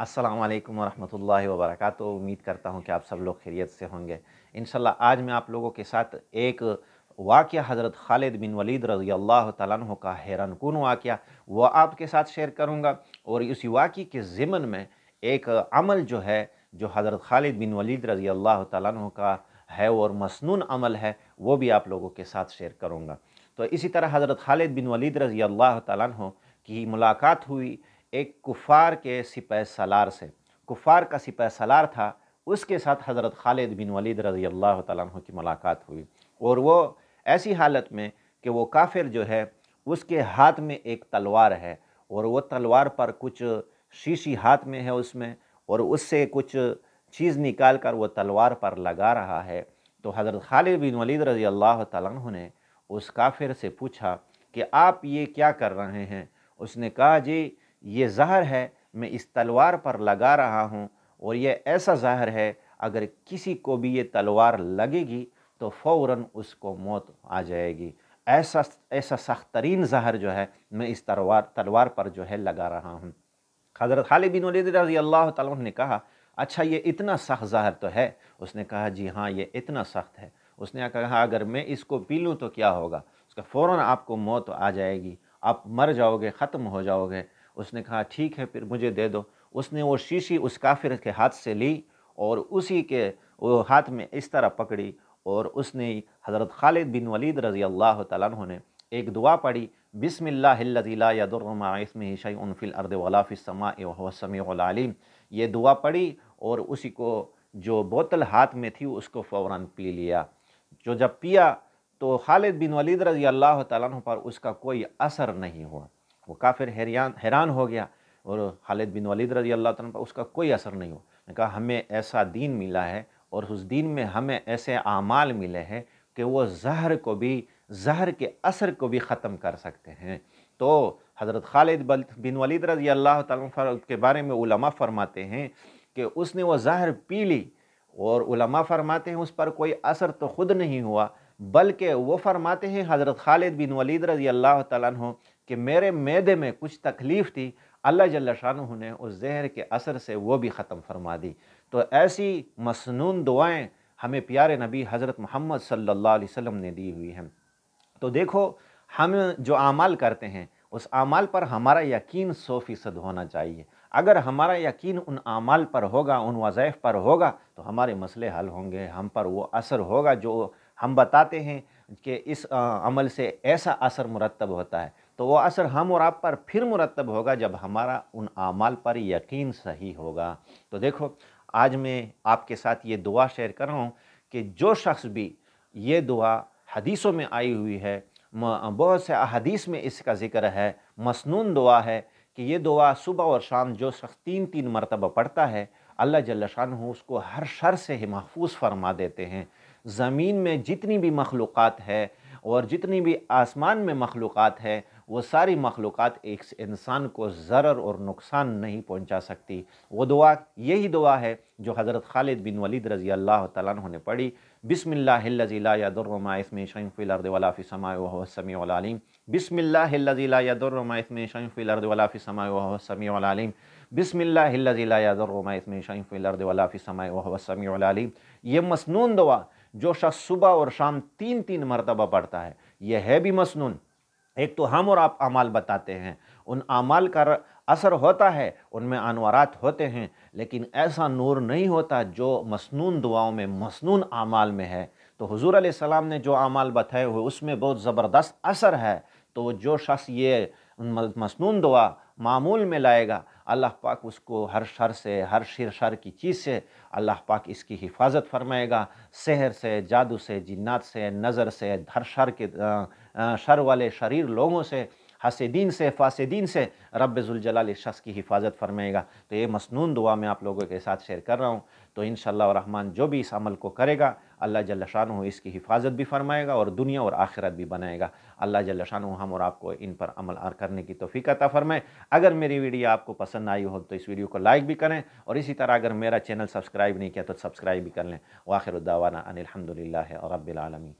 अस्सलामु अलैकुम वरहमतुल्लाहि वबरकातुहू। उम्मीद करता हूँ कि आप सब लोग खैरियत से होंगे। इंशाल्लाह आज मैं आप लोगों के साथ एक वाक़या हज़रत खालिद बिन वलीद रज़ी अल्लाह तआला अन्हु का हैरानकुन वाक़या वो आपके साथ शेयर करूँगा, और इस वाक़ये के ज़िमन में एक अमल जो है, जो हज़रत खालिद बिन वलीद रज़ी अल्लाह तआला अन्हु का है और मसनून अमल है, वो भी आप लोगों के साथ शेयर करूँगा। तो इसी तरह हज़रत खालिद बिन वलीद रज़ी अल्लाह तआला अन्हु की मुलाकात हुई एक कुफ़ार के सिपह सलार से। कुफ़ार का सिपह सलार था, उसके साथ हज़रत खालिद बिन वलीद रज़ी अल्लाह तआला अन्हु की मुलाकात हुई, और वो ऐसी हालत में कि वो काफ़िर जो है उसके हाथ में एक तलवार है, और वो तलवार पर कुछ शीशी हाथ में है उसमें, और उससे कुछ चीज़ निकाल कर वो तलवार पर लगा रहा है। तो हज़रत खालिद बिन वलीद रज़ी अल्लाह तआला अन्हु ने उस काफ़िर से पूछा कि आप ये क्या कर रहे हैं? उसने कहा, जी ये ज़हर है, मैं इस तलवार पर लगा रहा हूँ, और ये ऐसा ज़हर है अगर किसी को भी ये तलवार लगेगी तो फ़ौरन उसको मौत आ जाएगी। ऐसा ऐसा सख्त तरीन ज़हर जो है मैं इस तलवार पर जो है लगा रहा हूँ। हज़रत खालिद बिन वलीद रज़ी अल्लाह तआला अन्हु ने कहा, अच्छा ये इतना सख्त ज़हर तो है? उसने कहा, जी हाँ ये इतना सख्त है। उसने कहा, अगर मैं इसको पी लूँ तो क्या होगा? उसका फ़ौरन आपको मौत आ जाएगी, आप मर जाओगे, ख़त्म हो जाओगे। उसने कहा, ठीक है फिर मुझे दे दो। उसने वो शीशी उस काफिर के हाथ से ली, और उसी के वो हाथ में इस तरह पकड़ी, और उसने हज़रत खालिद बिन वलीद रज़ी अल्लाह तआला अन्हु ने एक दुआ पढ़ी, बिस्मिल्लाहिल्लज़ी ला यदुर्रु मअ इस्मिही शैउन फिल अर्दि वला फिस समाइ व हुवस समीउल अलीम। ये दुआ पढ़ी, और उसी को जो बोतल हाथ में थी उसको फ़ौरन पी लिया। जो जब पिया तो खालिद बिन वलीद रज़ी अल्लाह तआला अन्हु पर उसका कोई असर नहीं हुआ। वो काफ़िर हैरान हो गया, और खालिद बिन वलीद रज़ी अल्लाह तआला अन्हु पर उसका कोई असर नहीं हुआ। ने कहा, हमें ऐसा दीन मिला है, और उस दीन में हमें ऐसे आमाल मिले हैं कि वो ज़हर के असर को भी ख़त्म कर सकते हैं। तो हज़रत खालिद बिन वलीद रज़ी अल्लाह तआला अन्हु के बारे में उलमा फरमाते हैं कि उसने वो ज़हर पी ली, और उलमा फरमाते हैं उस पर कोई असर तो ख़ुद नहीं हुआ, बल्कि वो फरमाते हैं हज़रत खालिद बिन वलीद रज़ी अल्लाह तआला अन्हु कि मेरे मैदे में कुछ तकलीफ़ थी, अल्लाह जल्ल शानुहु ने उस ज़हर के असर से वो भी ख़त्म फरमा दी। तो ऐसी मसनून दुआएँ हमें प्यारे नबी हज़रत मोहम्मद सल्लल्लाहु अलैहि वसल्लम ने दी हुई हैं। तो देखो, हम जो आमाल करते हैं उस आमाल पर हमारा यकीन 100% होना चाहिए। अगर हमारा यकीन उन आमाल पर होगा, उन वज़ाइफ पर होगा, तो हमारे मसले हल होंगे, हम पर वो असर होगा जो हम बताते हैं कि इस अमल से ऐसा असर मुरत्तब होता है। तो वो असर हम और आप पर फिर मुरत्तब होगा जब हमारा उन आमाल पर यकीन सही होगा। तो देखो, आज मैं आपके साथ ये दुआ शेयर कर रहा हूँ कि जो शख्स भी ये दुआ हदीसों में आई हुई है, बहुत से अहादीस में इसका ज़िक्र है, मसनून दुआ है कि ये दुआ सुबह और शाम जो शख्स 3-3 मरतबा पढ़ता है, अल्लाह जल्ल शानुहु उसको हर शर से ही महफूज फरमा देते हैं। ज़मीन में जितनी भी मखलूक़ात है और जितनी भी आसमान में मखलूक़ात है, वो सारी मखलूक़ात एक इंसान को ज़रर और नुकसान नहीं पहुंचा सकती। वो दुआ यही दुआ है जो हज़रत खालिद बिन वलीद रज़ी अल्लाह तआला अन्हु ने पढ़ी, बिस्मिल्लाहिल्लज़ी ला यदुर्रु मअ इस्मिही शैउन फिल अर्दि वला फिस समाइ व हुवस समीउल अलीम। बिस्मिल्लाहिल्लज़ी ला यदुर्रु मअ इस्मिही शैउन फिल अर्दि वला फिस समाइ व हुवस समीउल अलीम। बिस्मिल्लाहिल्लज़ी ला यदुर्रु मअ इस्मिही शैउन फिल अर्दि वला फिस समाइ व हुवस समीउल अलीम। ये मसनून दुआ जो शख्स सुबह और शाम 3-3 मरतबा पढ़ता है, यह है भी मसनून। एक तो हम और आप अमाल बताते हैं, उन अमाल का असर होता है, उनमें अनवारात होते हैं, लेकिन ऐसा नूर नहीं होता जो मसनून दुआओं में, मसनून अमाल में है। तो हुज़ूर अलैहिस्सलाम ने जो अमाल बताए हुए उसमें बहुत ज़बरदस्त असर है। तो जो शख्स ये मसनून दुआ मामूल में लाएगा, अल्लाह पाक उसको हर शर से, हर शर की चीज़ से अल्लाह पाक इसकी हिफाजत फरमाएगा। सेहर से, जादू से, जिन्नात से, नज़र से, हर शर वाले शरीर लोगों से, हसदीन से, फासिदीन से रब ज़ुल जलाल इस शख्स की हिफाजत फरमाएगा। तो ये मसनून दुआ मैं आप लोगों के साथ शेयर कर रहा हूँ। तो इंशाअल्लाह रहमान जो भी इस अमल को करेगा, अल्लाह जल्ल शानुहु इसकी हिफाजत भी फरमाएगा और दुनिया और आखिरत भी बनाएगा। अल्लाह जल्ल शानुहु हम और आपको इन पर अमल करने की तौफीक अता फरमाए। अगर मेरी वीडियो आपको पसंद आई हो तो इस वीडियो को लाइक भी करें, और इसी तरह अगर मेरा चैनल सब्सक्राइब नहीं किया तो सब्सक्राइब भी कर लें। व आखिरु दावाना अनिल हम्दुलिल्लाहि रब्बिल आलमीन।